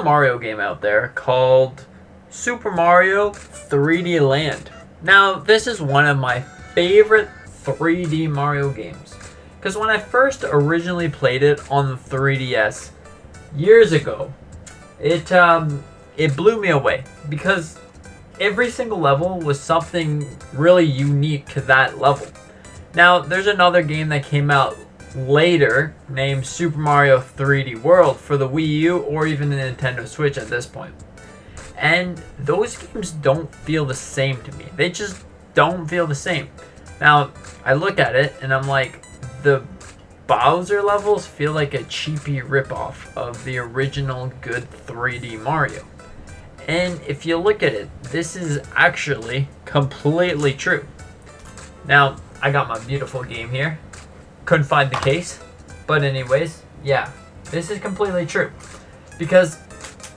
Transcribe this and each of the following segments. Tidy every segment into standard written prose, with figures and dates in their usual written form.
Mario game out there called Super Mario 3D Land. Now, this is one of my favorite 3D Mario games because when I first originally played it on the 3DS years ago, it blew me away because every single level was something really unique to that level. Now, there's another game that came out later named Super Mario 3D World for the Wii U or even the Nintendo Switch at this point. And those games don't feel the same to me. They just don't feel the same. Now, I look at it and I'm like, the Bowser levels feel like a cheapy ripoff of the original good 3D Mario. And if you look at it, this is actually completely true. Now, I got my beautiful game here. Couldn't find the case. But anyways, yeah, this is completely true. Because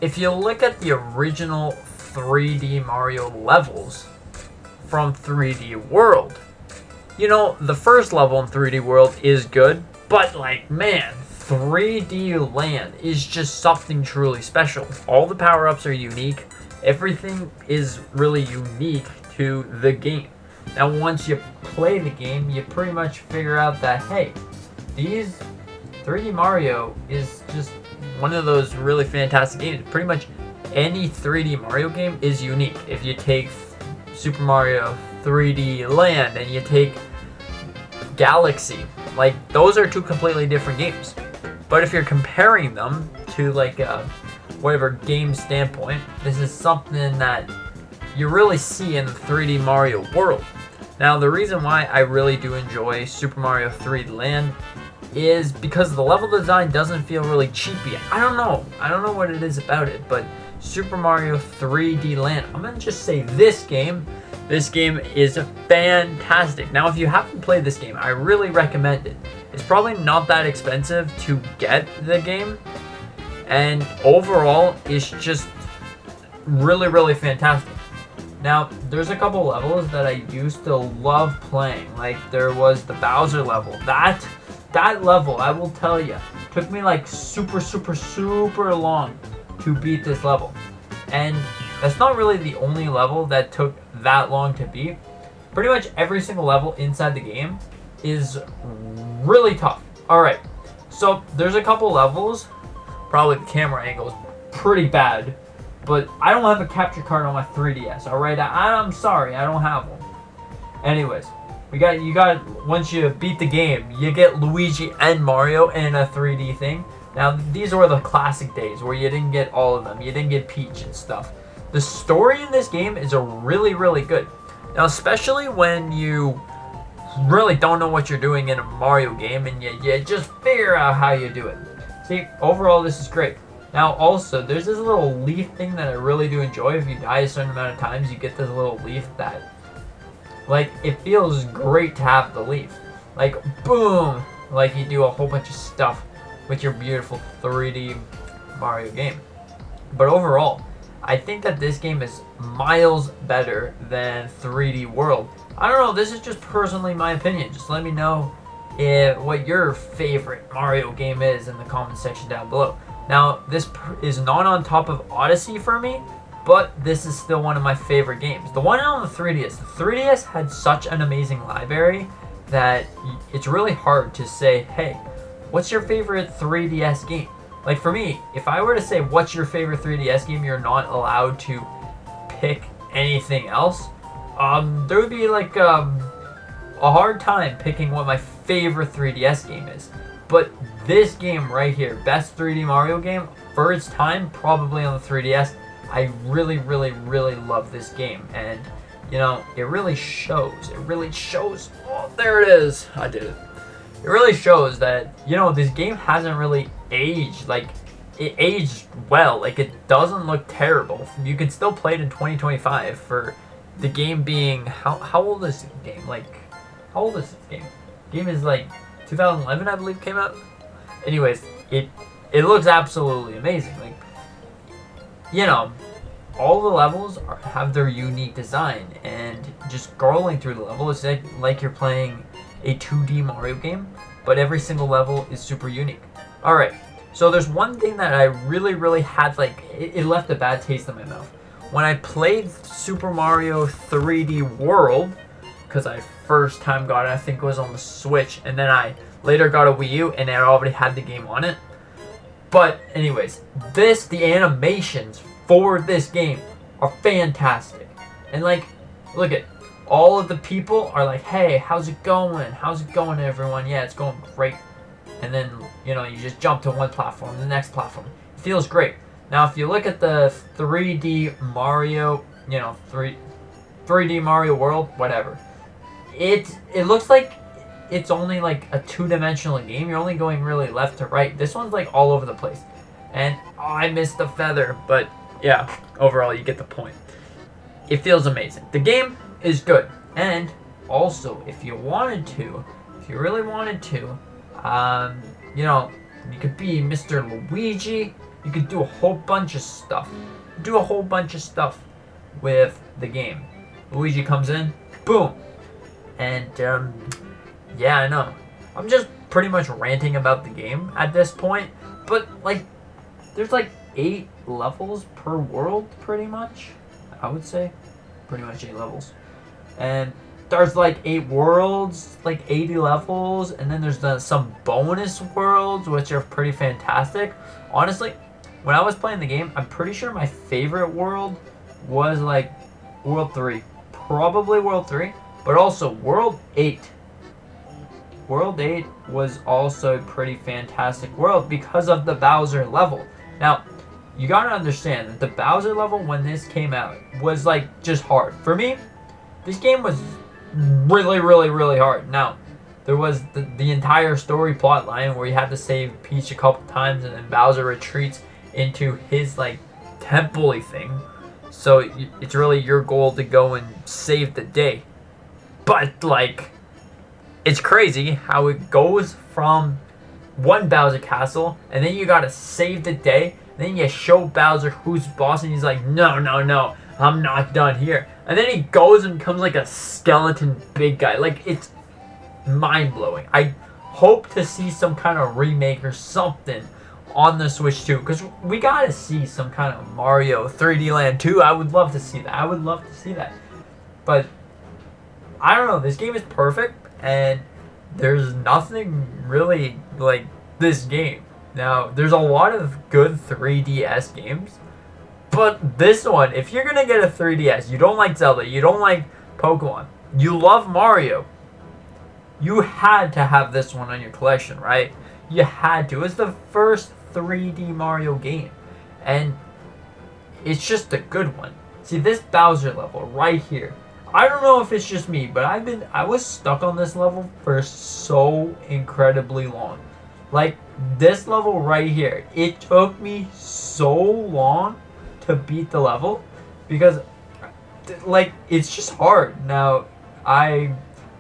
if you look at the original 3D Mario levels from 3D World, you know, the first level in 3D World is good, but like, man, 3D Land is just something truly special. All the power-ups are unique. Everything is really unique to the game. Now, once you play the game, you pretty much figure out that, hey, these 3D Mario is just one of those really fantastic games. Pretty much any 3D Mario game is unique. If you take Super Mario 3D Land and you take Galaxy, like, those are two completely different games. But if you're comparing them to like whatever game standpoint, this is something that you really see in the 3D Mario world. Now, the reason why I really do enjoy Super Mario 3D Land is because the level design doesn't feel really cheapy. I don't know what it is about it, but Super Mario 3D Land, I'm gonna just say this game is fantastic. Now, if you haven't played this game, I really recommend it. It's probably not that expensive to get the game, and overall, it's just really, really fantastic. Now, there's a couple levels that I used to love playing. Like, there was the Bowser level. That level, I will tell you, took me like super long to beat this level. And that's not really the only level that took that long to beat. Pretty much every single level inside the game is really tough. Alright, so there's a couple levels. Probably the camera angle is pretty bad, but I don't have a capture card on my 3DS, alright? I'm sorry, I don't have one. Anyways, you got once you beat the game, you get Luigi and Mario in a 3D thing. Now, these were the classic days where you didn't get all of them. You didn't get Peach and stuff. The story in this game is really, really good. Now, especially when you really don't know what you're doing in a Mario game and you just figure out how you do it. See, overall, this is great. Now, also, there's this little leaf thing that I really do enjoy. If you die a certain amount of times, you get this little leaf that, like, it feels great to have the leaf. Like, boom! Like, you do a whole bunch of stuff with your beautiful 3D Mario game. But overall, I think that this game is miles better than 3D World. I don't know, this is just personally my opinion. Just let me know what your favorite Mario game is in the comment section down below. Now, this is not on top of Odyssey for me, but this is still one of my favorite games. The one on the 3DS. The 3DS had such an amazing library that it's really hard to say, hey, what's your favorite 3DS game? Like, for me, if I were to say what's your favorite 3DS game, you're not allowed to pick anything else. There would be like a hard time picking what my favorite 3DS game is. But this game right here, best 3D Mario game for its time, probably on the 3DS. I really, really, really love this game, and you know, it really shows. It really shows. Oh, there it is. I did it. It really shows that, you know, this game hasn't really aged. Like, it aged well. Like, it doesn't look terrible. You can still play it in 2025 for the game being... How old is the game? Like, how old is this game? The game is, like, 2011, I believe, came out. Anyways, it looks absolutely amazing. Like, you know, all the levels have their unique design. And just scrolling through the level is like you're playing a 2D Mario game, but every single level is super unique. Alright, So there's one thing that I really had, like, it left a bad taste in my mouth. When I played Super Mario 3D World, because I first time got it, I think it was on the Switch, and then I later got a Wii U, and I already had the game on it. But anyways, the animations for this game are fantastic. And like, look at, all of the people are like, hey, how's it going? How's it going, everyone? Yeah, it's going great. And then, you know, you just jump to one platform, the next platform. It feels great. Now, if you look at the 3D Mario, you know, 3D Mario World, whatever, it looks like it's only like a two-dimensional game. You're only going really left to right. This one's like all over the place. And oh, I missed the feather, but yeah, overall you get the point. It feels amazing. The game is good. And also, if you wanted to, if you really wanted to, you know, you could be Mr. Luigi. You could do a whole bunch of stuff. Do a whole bunch of stuff with the game. Luigi comes in, boom. And, yeah, I know. I'm just pretty much ranting about the game at this point. But, like, there's like 8 levels per world, pretty much. I would say. Pretty much 8 levels. And there's like 8 worlds, like 80 levels. And then there's some bonus worlds, which are pretty fantastic. Honestly, when I was playing the game, I'm pretty sure my favorite world was like World 3. Probably World 3. But also World 8. World 8 was also a pretty fantastic world because of the Bowser level. Now, you gotta understand that the Bowser level when this came out was like just hard. For me, this game was really hard. Now, there was the entire story plot line where you had to save Peach a couple times and then Bowser retreats into his like temple-y thing. So it's really your goal to go and save the day. But like, it's crazy how it goes from one Bowser castle and then you gotta save the day. Then you show Bowser who's boss and he's like, no, I'm not done here. And then he goes and becomes like a skeleton big guy. Like, it's mind-blowing. I hope to see some kind of remake or something on the Switch too, because we gotta see some kind of Mario 3D Land 2. I would love to see that. But I don't know, this game is perfect and there's nothing really like this game. Now, there's a lot of good 3DS games, but this one, if you're gonna get a 3DS, you don't like Zelda, you don't like Pokemon, you love Mario, you had to have this one on your collection, right? You had to. It's the first 3D Mario game, and it's just a good one. See, this Bowser level right here, I don't know if it's just me, but I was stuck on this level for so incredibly long. Like, this level right here, it took me so long to beat the level because, like, it's just hard. Now, I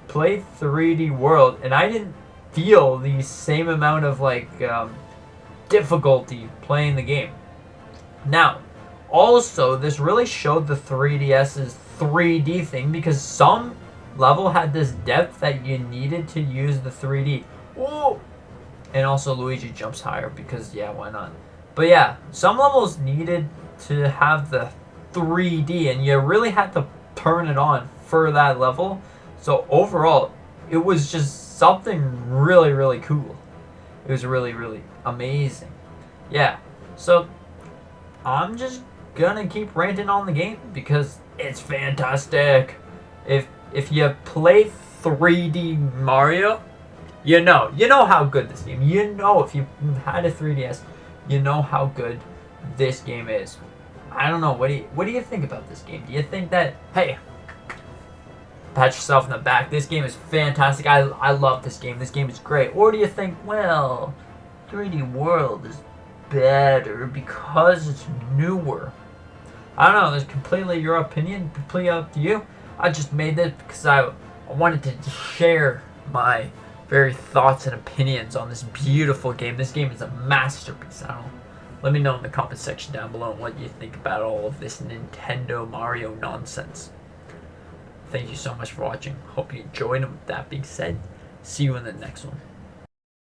played 3D World and I didn't feel the same amount of, like, difficulty playing the game. Now, also, this really showed the 3DS's 3D thing because some level had this depth that you needed to use the 3D. Ooh! And also Luigi jumps higher because, yeah, why not? But yeah, some levels needed to have the 3D and you really had to turn it on for that level. So overall, it was just something really cool. It was really amazing. Yeah, so I'm just gonna keep ranting on the game because it's fantastic. If you play 3D Mario, you know how good this game. You know, if you had a 3DS, you know how good this game is. I don't know. What do you think about this game? Do you think that, hey, pat yourself in the back, this game is fantastic, I love this game. This game is great. Or do you think, well, 3D World is better because it's newer? I don't know. It's completely your opinion. Completely up to you. I just made this because I wanted to share my very thoughts and opinions on this beautiful game. This game is a masterpiece. I don't know. Let me know in the comment section down below what you think about all of this Nintendo Mario nonsense. Thank you so much for watching. Hope you enjoyed. And with that being said, see you in the next one.